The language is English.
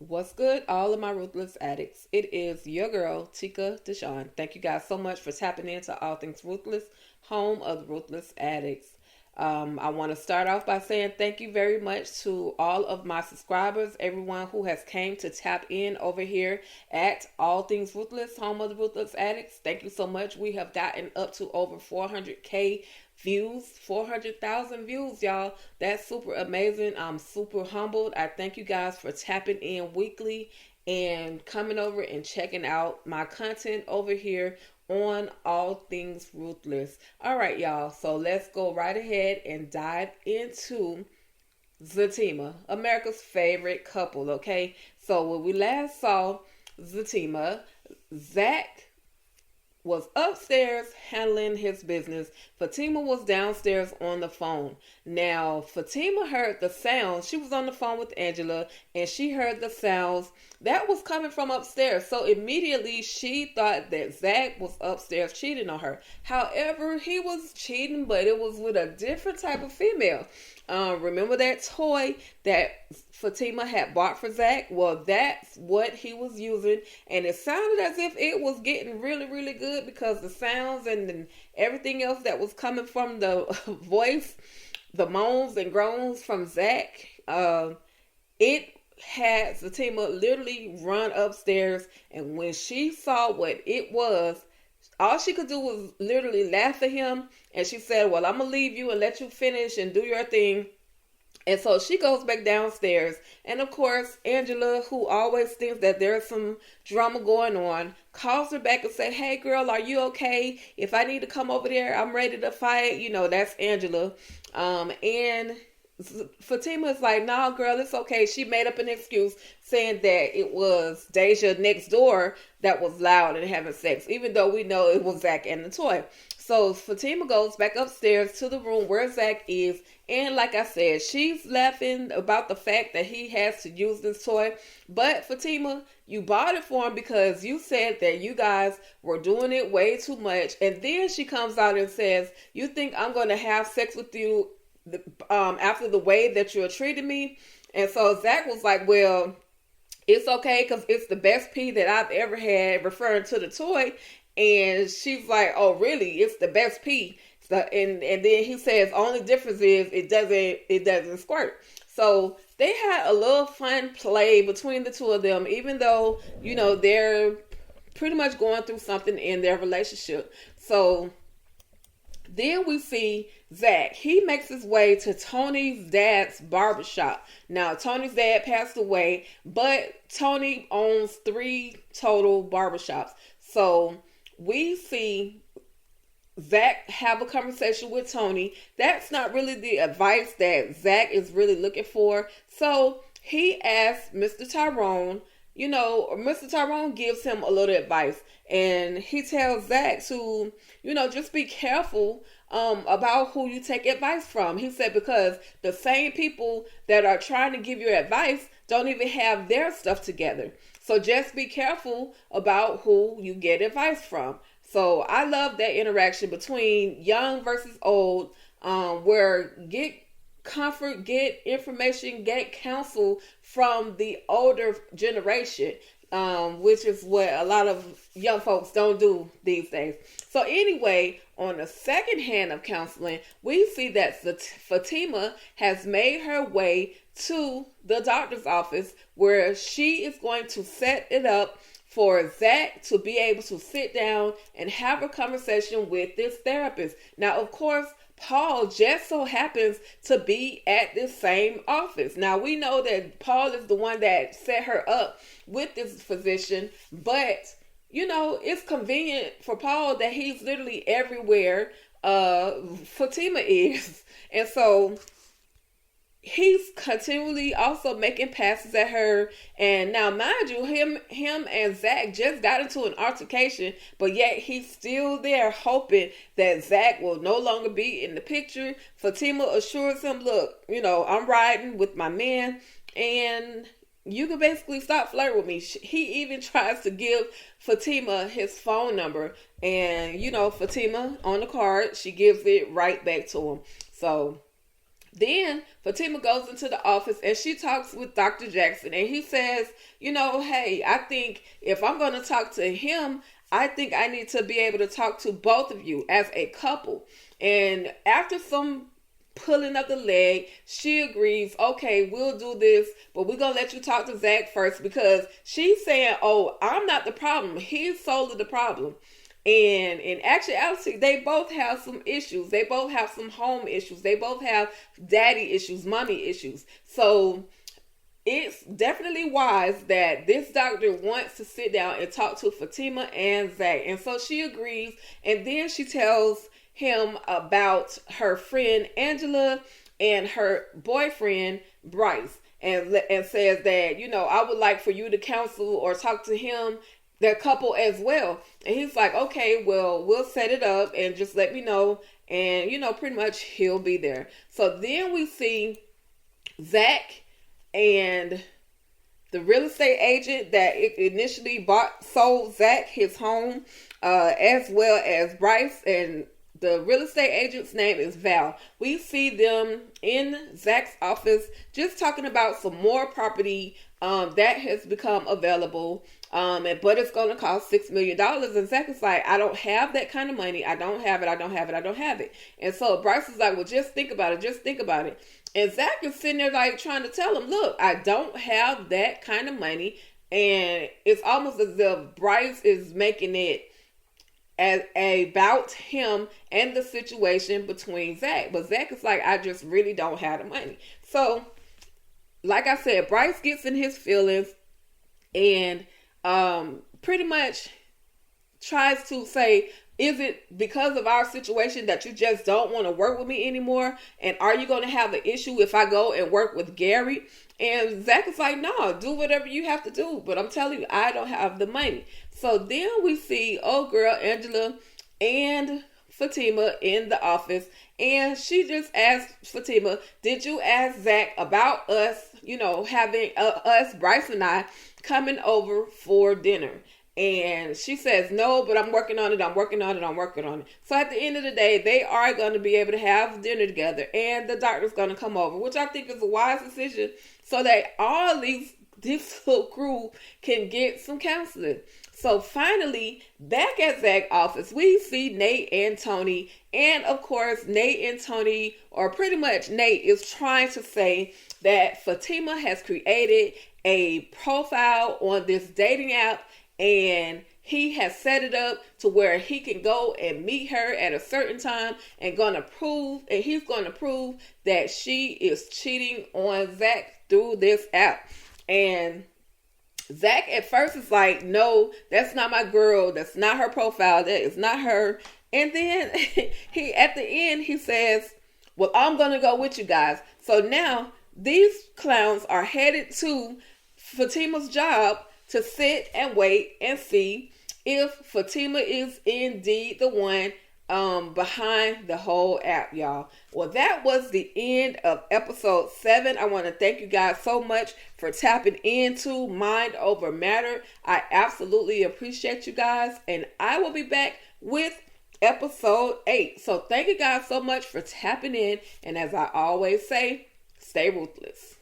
What's good, all of my ruthless addicts? It is your girl, Tika Deshawn. Thank you guys so much for tapping into All Things Ruthless, home of the ruthless addicts. I want to start off by saying thank you very much to all of my subscribers, everyone who has came to tap in over here at All Things Ruthless, home of the ruthless addicts. Thank you so much. We have gotten up to over 400K views, 400,000 views, y'all. That's super amazing. I'm super humbled. I thank you guys for tapping in weekly and coming over and checking out my content over here on All Things Ruthless. All right, y'all. So let's go right ahead and dive into Zatima, America's favorite couple. Okay. So when we last saw Zatima, Zach was upstairs handling his business. Fatima was downstairs on the phone. Now, Fatima heard the sounds. She was on the phone with Angela and she heard the sounds that was coming from upstairs. So immediately she thought that Zach was upstairs cheating on her. However, he was cheating, but it was with a different type of female. Remember that toy that Fatima had bought for Zach? Well, that's what he was using, and it sounded as if it was getting really, really good because the sounds and everything else that was coming from the voice, the moans and groans from Zach, it had Fatima literally run upstairs, and when she saw what it was, all she could do was literally laugh at him. And she said, well, I'm going to leave you and let you finish and do your thing. And so she goes back downstairs. And of course, Angela, who always thinks that there's some drama going on, calls her back and said, hey, girl, are you okay? If I need to come over there, I'm ready to fight. You know, that's Angela. And Fatima is like, nah, girl, it's okay. She made up an excuse saying that it was Deja next door that was loud and having sex, even though we know it was Zach and the toy. So Fatima goes back upstairs to the room where Zach is. And like I said, she's laughing about the fact that he has to use this toy. But Fatima, you bought it for him because you said that you guys were doing it way too much. And then she comes out and says, you think I'm going to have sex with you after the way that you're treating me? And so Zach was like, well, it's okay because it's the best pee that I've ever had, referring to the toy. And she's like, oh, really? It's the best pee. So, and then he says, only difference is it doesn't squirt. So they had a little fun play between the two of them, even though, you know, they're pretty much going through something in their relationship. So then we see Zach. He makes his way to Tony's dad's barbershop. Now, Tony's dad passed away, but Tony owns 3 total barbershops. So we see Zach have a conversation with Tony. That's not really the advice that Zach is really looking for. So he asks Mr. Tyrone, you know, Mr. Tyrone gives him a little advice. And he tells Zach to, you know, just be careful about who you take advice from. He said because the same people that are trying to give you advice don't even have their stuff together. So just be careful about who you get advice from. So I love that interaction between young versus old, where get comfort, get information, get counsel from the older generation, which is what a lot of young folks don't do these days. So anyway, on the second hand of counseling, we see that Fatima has made her way to the doctor's office where she is going to set it up for Zach to be able to sit down and have a conversation with this therapist. Now, of course, Paul just so happens to be at this same office. Now, we know that Paul is the one that set her up with this physician, but, you know, it's convenient for Paul that he's literally everywhere Fatima is. And so he's continually also making passes at her. And now, mind you, him and Zach just got into an altercation, but yet he's still there hoping that Zach will no longer be in the picture. Fatima assures him, look, you know, I'm riding with my man and you can basically stop flirting with me. He even tries to give Fatima his phone number, and, you know, Fatima on the card, she gives it right back to him. So Then Fatima goes into the office and she talks with Dr. Jackson, and he says, hey, I think if I'm going to talk to him, I think I need to be able to talk to both of you as a couple. And after some pulling of the leg, she agrees, okay, we'll do this, but we're going to let you talk to Zach first, because she's saying, oh, I'm not the problem. He's solely the problem. And in actuality, they both have some issues. They both have some home issues. They both have daddy issues, mommy issues. So it's definitely wise that this doctor wants to sit down and talk to Fatima and Zach. And so she agrees. And then she tells him about her friend Angela and her boyfriend Bryce. And says that, I would like for you to counsel or talk to him, their couple as well. And he's like, okay, well, we'll set it up and just let me know. And, pretty much he'll be there. So then we see Zach and the real estate agent that initially sold Zach his home, as well as Bryce, and the real estate agent's name is Val. We see them in Zach's office just talking about some more property that has become available. But it's going to cost $6 million. And Zach is like, I don't have that kind of money. I don't have it. And so Bryce is like, well, just think about it. And Zach is sitting there like trying to tell him, look, I don't have that kind of money. And it's almost as if Bryce is making it as about him and the situation between Zach. But Zach is like, I just really don't have the money. So, like I said, Bryce gets in his feelings and pretty much tries to say, is it because of our situation that you just don't want to work with me anymore? And are you going to have an issue if I go and work with Gary? And Zach is like, no, do whatever you have to do. But I'm telling you, I don't have the money. So then we see old girl Angela and Fatima in the office. And she just asked Fatima, did you ask Zach about us, having us, Bryce and I, coming over for dinner? And she says, no, but I'm working on it. So at the end of the day, they are going to be able to have dinner together. And the doctor's going to come over, which I think is a wise decision, so that all this little crew can get some counseling. So finally, back at Zach's office, we see Nate and Tony. And of course, Nate and Tony, or pretty much Nate, is trying to say that Fatima has created a profile on this dating app, and he has set it up to where he can go and meet her at a certain time and he's going to prove that she is cheating on Zach through this app. And Zach at first is like, no, that's not my girl. That's not her profile. That is not her. And then at the end, he says, well, I'm going to go with you guys. So now these clowns are headed to Fatima's job to sit and wait and see if Fatima is indeed the one behind the whole app, y'all. Well, that was the end of episode 7. I want to thank you guys so much for tapping into Mind Over Matter. I absolutely appreciate you guys, and I will be back with episode 8. So thank you guys so much for tapping in, and as I always say, stay ruthless.